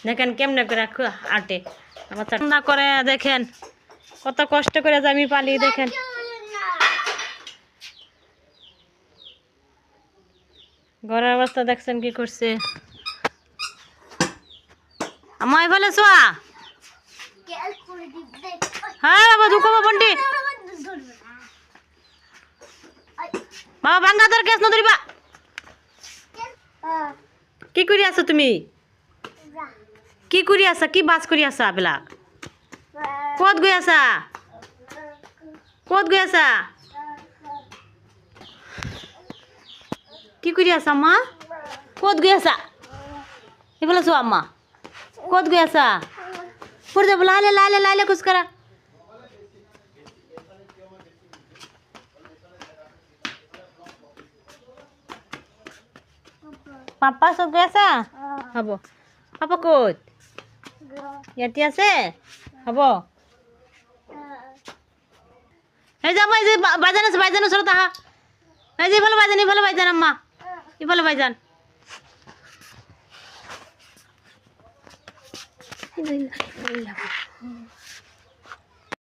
দেখেন কেমনে করে আটে আমার রান্না করে দেখেন কত কষ্ট করে যে আমি পালি দেখেন ঘরের অবস্থা দেখছেন কি করছে আমায় বলে সোয়া হ্যাঁ বাবা দুঃখ বন্টি বাবা বাঙ্গাদার গ্যাস নদরিবা কি করি আছো তুমি কি করি আছা কি বাস করি আছা বেলা কত গৈ আছা কত গৈ আছা কি করি আছা আম্মা কত গৈ আছা এবেলা চো আম্মা কত গৈ আছা পড়ে যাবো লাইলে লাইলে লাইলে কুছ করা পাপা সব গৈ আছা হব পাপা কত ইয়াতে আছে হব এই যাবো এই যে বাইজান আছে বাইজান ওচৰত আহা এই যে ইফালে বাইজান আম্মা ইফালে বাইজান